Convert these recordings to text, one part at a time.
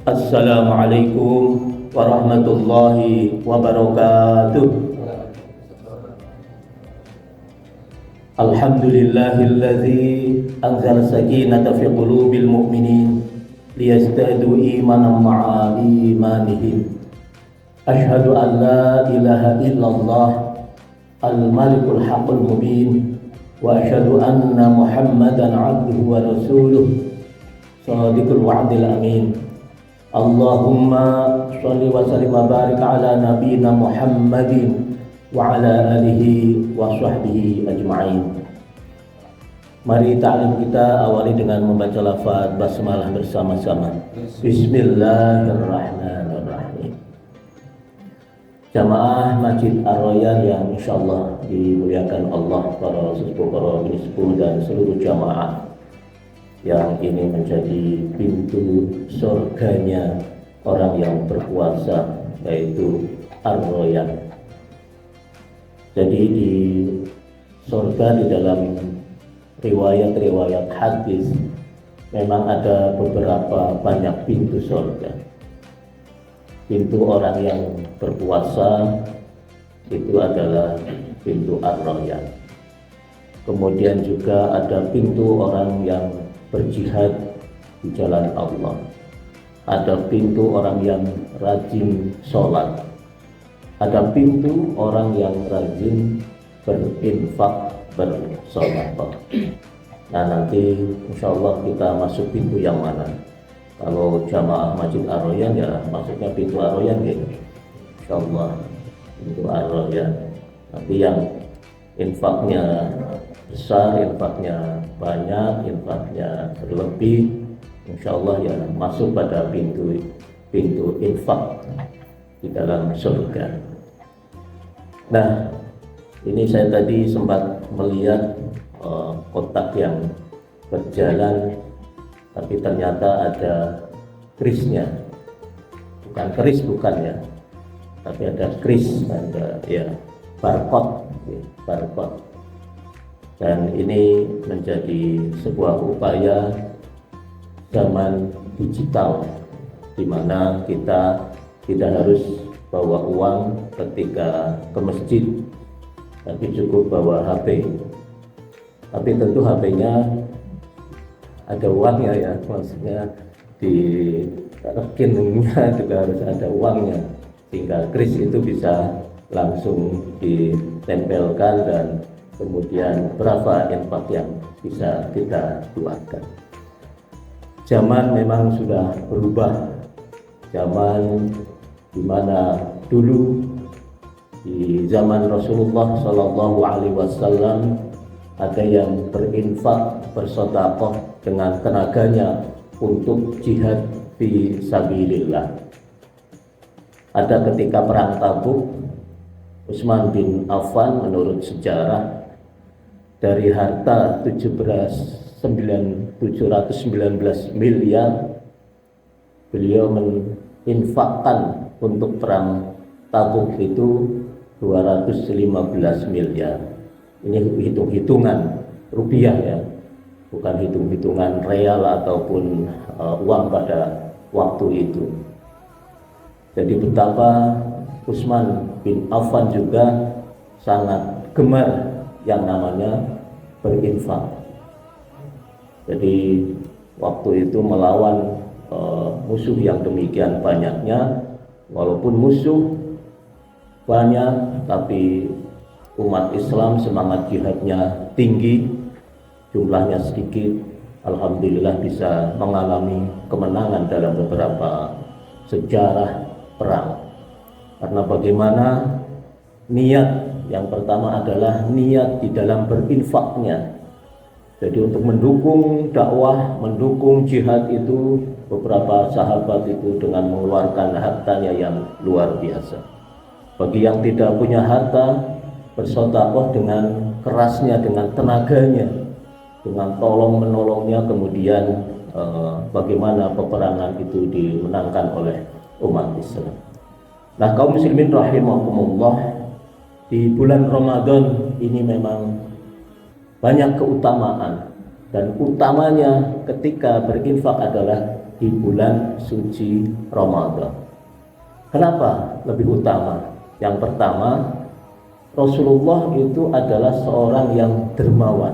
Assalamualaikum warahmatullahi wabarakatuh. Alhamdulillahilladzi anzala sakinata fi qulubil mu'minin liyazdadu imanan ma'a imanihim. Asyhadu an la ilaha illallah al-malikul haqqul mubin wa asyhadu anna Muhammadan 'abduhu wa rasuluh shadiqul wa'dil amin. Allahumma sholli wa sallim wa barik ala nabiyyina Muhammadin wa ala alihi wa sahbihi ajma'in. Mari ta'lim kita awali dengan membaca lafaz basmalah bersama-sama. Bismillahirrahmanirrahim. Jamaah Masjid Ar-Royan yang insyaallah dimuliakan Allah, para sesepuh, para sepuh dan seluruh jamaah yang ini menjadi pintu surganya orang yang berpuasa, yaitu Ar-Royan. Jadi di surga, di dalam riwayat-riwayat hadis memang ada beberapa banyak pintu surga. Pintu orang yang berpuasa itu adalah pintu Ar-Royan. Kemudian juga ada pintu orang yang berjihad di jalan Allah. Ada pintu orang yang rajin sholat. Ada pintu orang yang rajin berinfak, bersedekah. Nah, nanti insya Allah kita masuk pintu yang mana? Kalau jamaah Masjid Ar-Royan ya masuknya pintu Ar-Royan gitu. Insya Allah pintu Ar-Royan. Nanti yang infaknya besar, infaknya banyak, infaknya berlebih, insya Allah ya masuk pada pintu infak di dalam surga. Nah, ini saya tadi sempat melihat kotak yang berjalan, tapi ternyata ada krisnya. Bukan keris, bukan ya, tapi ada kris, ada ya barcode. Dan ini menjadi sebuah upaya zaman digital, di mana kita tidak harus bawa uang ketika ke masjid, tapi cukup bawa HP. Tapi tentu HP-nya ada uangnya ya, maksudnya di rekeningnya juga harus ada uangnya, sehingga kris itu bisa langsung ditempelkan dan kemudian berapa infak yang bisa kita keluarkan. Zaman memang sudah berubah. Zaman di mana dulu di zaman Rasulullah Shallallahu Alaihi Wasallam ada yang berinfak, bersedekah dengan tenaganya untuk jihad fi sabilillah. Ada ketika perang Tabuk, Utsman bin Affan menurut sejarah dari harta 719 miliar beliau menginfakkan untuk perang Tabuk itu 215 miliar. Ini hitung-hitungan rupiah ya, bukan hitung-hitungan real ataupun uang pada waktu itu. Jadi betapa Utsman bin Affan juga sangat gemar yang namanya berinfak. Jadi waktu itu melawan musuh yang demikian banyaknya, walaupun musuh banyak tapi umat Islam semangat jihadnya tinggi, jumlahnya sedikit, alhamdulillah bisa mengalami kemenangan dalam beberapa sejarah perang. Karena bagaimana niat yang pertama adalah niat di dalam berinfaknya. Jadi untuk mendukung dakwah, mendukung jihad itu, beberapa sahabat itu dengan mengeluarkan hartanya yang luar biasa. Bagi yang tidak punya harta, bersedekah dengan kerasnya, dengan tenaganya, dengan tolong menolongnya, kemudian bagaimana peperangan itu dimenangkan oleh umat Islam. Nah, kaum muslimin rahimakumullah, di bulan Ramadan ini memang banyak keutamaan, dan utamanya ketika berinfak adalah di bulan suci Ramadan. Kenapa lebih utama? Yang pertama, Rasulullah itu adalah seorang yang dermawan.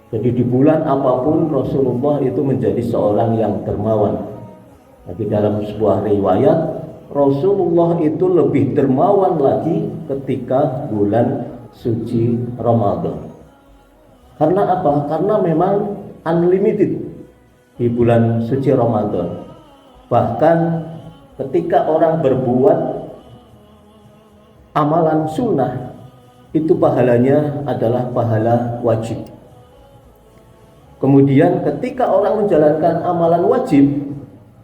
Jadi di bulan apapun Rasulullah itu menjadi seorang yang dermawan. Tapi dalam sebuah riwayat, Rasulullah itu lebih dermawan lagi ketika bulan suci Ramadan. Karena apa? Karena memang unlimited di bulan suci Ramadan. Bahkan ketika orang berbuat amalan sunnah, itu pahalanya adalah pahala wajib. Kemudian ketika orang menjalankan amalan wajib,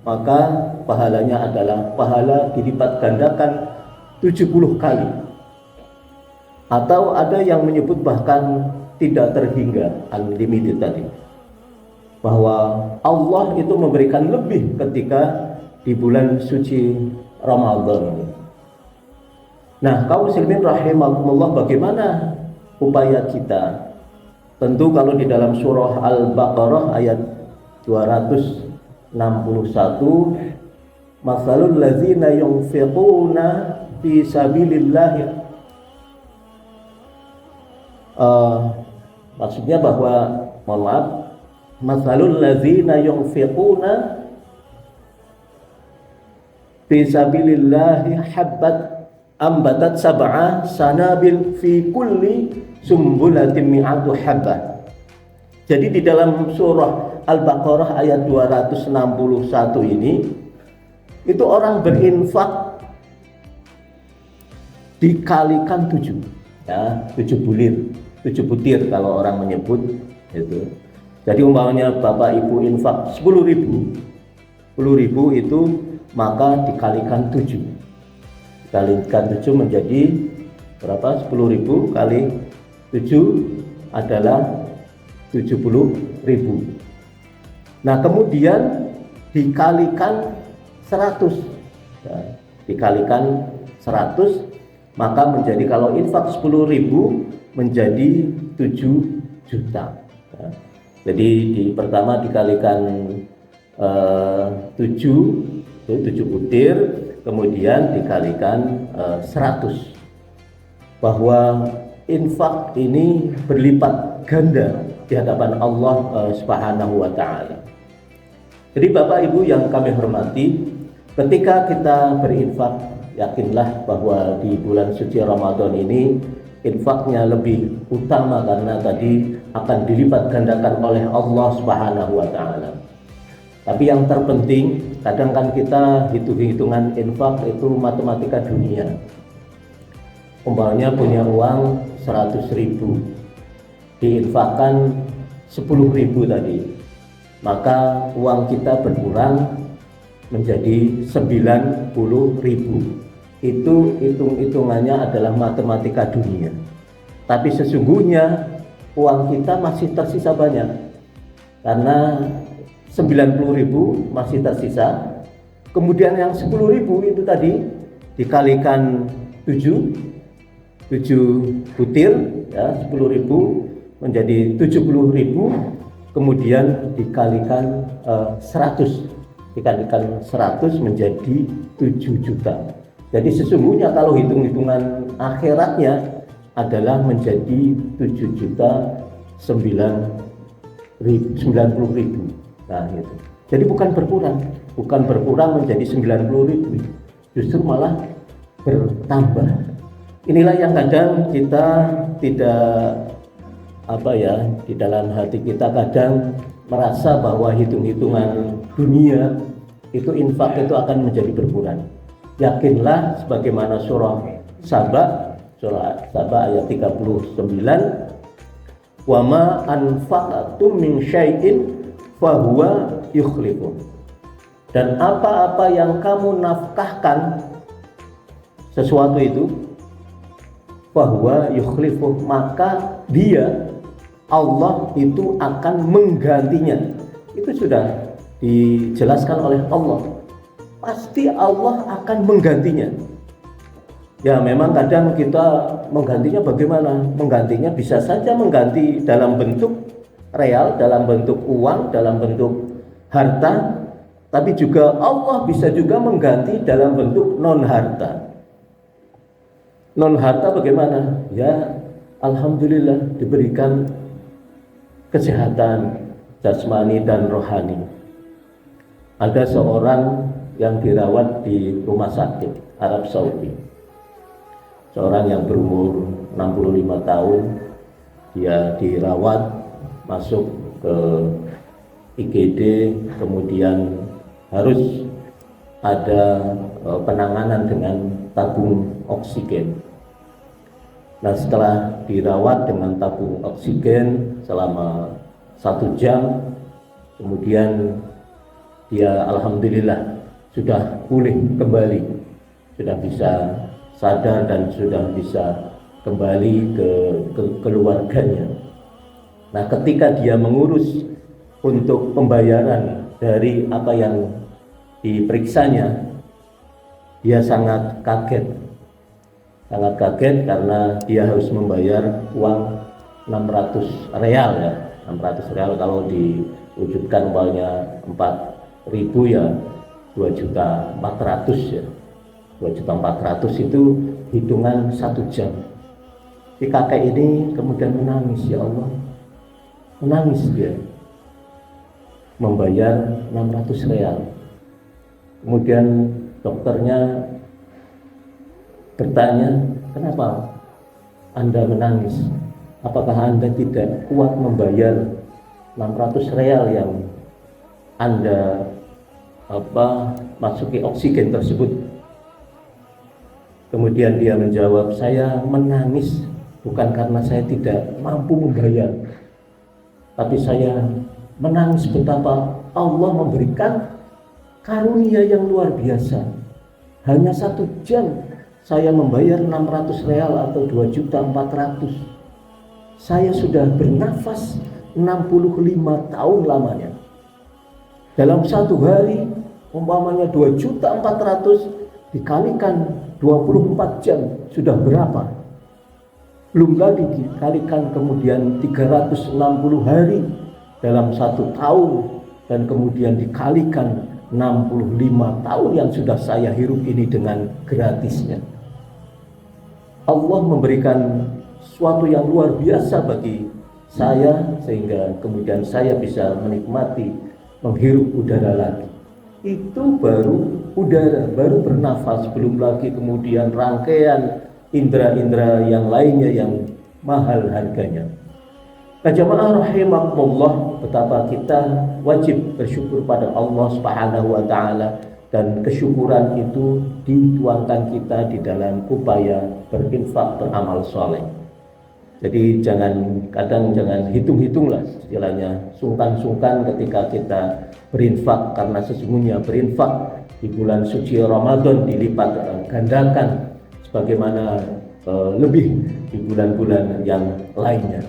maka pahalanya adalah pahala dilipat gandakan 70 kali. Atau ada yang menyebut bahkan tidak terhingga, unlimited tadi. Bahwa Allah itu memberikan lebih ketika di bulan suci Ramadan. Nah, kaum muslimin rahimakumullah, bagaimana upaya kita? Tentu kalau di dalam surah Al-Baqarah ayat 261, masalul ladzina yunfiquna fi sabilillah, maksudnya bahwa, mohon maaf, masalul ladzina yunfiquna fi sabilillah habbat ambatat sab'a sanabil fi kulli sumbulatin mi'atu habbah. Jadi di dalam surah Al-Baqarah ayat 261 ini, itu orang berinfak dikalikan 7, ya, 7 bulir, 7 butir kalau orang menyebut itu. Jadi umpamanya Bapak Ibu infak 10.000 itu maka dikalikan 7. Dikalikan 7 menjadi berapa? 10.000 kali 7 adalah 70.000. Nah, kemudian dikalikan 100. Ya, dikalikan 100 maka menjadi, kalau infak 10.000 menjadi 7 juta. Ya. Jadi di pertama dikalikan 7 butir, kemudian dikalikan 100. Bahwa infak ini berlipat ganda di hadapan Allah Subhanahu wa taala. Jadi Bapak Ibu yang kami hormati, ketika kita berinfak, yakinlah bahwa di bulan suci Ramadan ini infaknya lebih utama karena tadi akan dilipat gandakan oleh Allah Subhanahu wa taala. Tapi yang terpenting, kadang kan kita hitung-hitungan infak itu matematika dunia. Umpamanya punya uang 100.000, diinfakkan 10.000 tadi, maka uang kita berkurang menjadi 90.000. Itu hitung-hitungannya adalah matematika dunia. Tapi sesungguhnya uang kita masih tersisa banyak, karena 90.000 masih tersisa. Kemudian yang 10.000 itu tadi dikalikan 7 butir, ya, 10.000 menjadi 70.000, kemudian dikalikan 100, dikalikan 100 menjadi 7 juta. Jadi sesungguhnya kalau hitung-hitungan akhiratnya adalah menjadi 7.090.000. Nah, itu. Jadi bukan berkurang menjadi 90.000, justru malah bertambah. Inilah yang kadang kita tidak di dalam hati kita kadang merasa bahwa hitung-hitungan dunia itu infak itu akan menjadi berkurang. Yakinlah sebagaimana surah Saba ayat 39, wa ma anfaqtum min syai'in fahuwa yukhlifu. Dan apa-apa yang kamu nafkahkan sesuatu itu, fahuwa yukhlifu, maka dia, Allah itu akan menggantinya. Itu sudah dijelaskan oleh Allah. Pasti Allah akan menggantinya. Ya, memang kadang kita menggantinya bagaimana? Menggantinya bisa saja mengganti dalam bentuk real, dalam bentuk uang, dalam bentuk harta, Tapi juga Allah bisa juga mengganti dalam bentuk non harta. Non harta bagaimana? Ya, alhamdulillah diberikan kesehatan jasmani dan rohani. Ada seorang yang dirawat di rumah sakit Arab Saudi. Seorang yang berumur 65 tahun, dia dirawat, masuk ke IGD, kemudian harus ada penanganan dengan tabung oksigen. Nah, setelah dirawat dengan tabung oksigen selama 1 jam, kemudian dia alhamdulillah sudah pulih kembali, sudah bisa sadar dan sudah bisa kembali ke keluarganya. Nah, ketika dia mengurus untuk pembayaran dari apa yang diperiksanya, dia sangat kaget karena dia harus membayar uang 600 real ya. 600 real kalau diwujudkan umpamanya 4.000 ya 2.400.000 ya. 2.400.000 itu hitungan 1 jam. Si kakek ini kemudian menangis, ya Allah. Menangis dia. Membayar 600 real. Kemudian dokternya bertanya, kenapa Anda menangis? Apakah Anda tidak kuat membayar 600 real yang Anda masuki oksigen tersebut? Kemudian dia menjawab, saya menangis bukan karena saya tidak mampu membayar, tapi saya menangis betapa Allah memberikan karunia yang luar biasa. Hanya 1 jam saya membayar 600 real atau 2.400.000. Saya sudah bernafas 65 tahun lamanya. Dalam 1 hari umpamanya 2.400.000 dikalikan 24 jam sudah berapa? Belum lagi dikalikan kemudian 360 hari dalam 1 tahun, dan kemudian dikalikan 65 tahun yang sudah saya hirup ini dengan gratisnya. Allah memberikan sesuatu yang luar biasa bagi saya, sehingga kemudian saya bisa menikmati menghirup udara lagi. Itu baru udara, baru bernafas, belum lagi kemudian rangkaian indera-indera yang lainnya yang mahal harganya. Nah, jamaah rahimakumullah, betapa kita wajib bersyukur pada Allah Subhanahu wa taala, dan kesyukuran itu dituangkan kita di dalam upaya berinfak, beramal soleh. Jadi jangan hitung-hitunglah, istilahnya sungkan-sungkan ketika kita berinfak, karena sesungguhnya berinfak di bulan suci Ramadan dilipat gandakan sebagaimana lebih di bulan-bulan yang lainnya.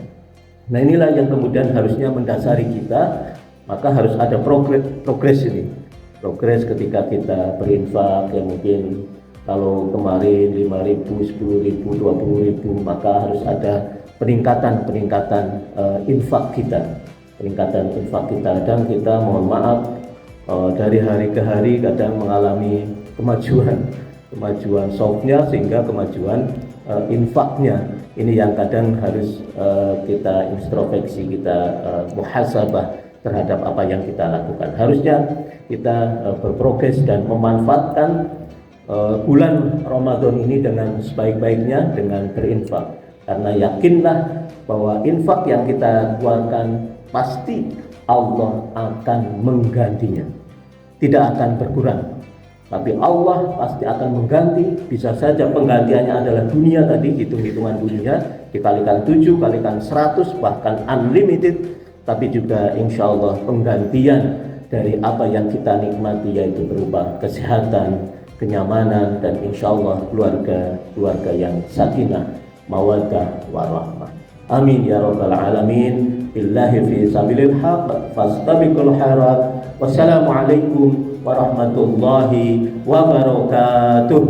Nah, inilah yang kemudian harusnya mendasari kita, maka harus ada progres ini. Progres ketika kita berinfak, ya mungkin kalau kemarin 5.000, 10.000, 20.000, maka harus ada peningkatan infak kita. Dan kita mohon maaf, dari hari ke hari kadang mengalami kemajuan softnya, sehingga kemajuan infaknya ini yang kadang harus kita introspeksi, kita muhasabah terhadap apa yang kita lakukan. Harusnya kita berprogres dan memanfaatkan bulan Ramadan ini dengan sebaik-baiknya dengan berinfak, karena yakinlah bahwa infak yang kita keluarkan pasti Allah akan menggantinya, tidak akan berkurang, tapi Allah pasti akan mengganti. Bisa saja penggantiannya adalah dunia tadi, hitung-hitungan dunia dikalikan 7, kalikan 100, bahkan unlimited, tapi juga insya Allah penggantian dari apa yang kita nikmati, yaitu berupa kesehatan, kenyamanan, dan insya Allah keluarga yang sakinah, mawaddah, warahmah. Amin ya rabbal alamin. Billahi fi sabilil haq fastabiqul khairat. Wassalamualaikum warahmatullahi wabarakatuh.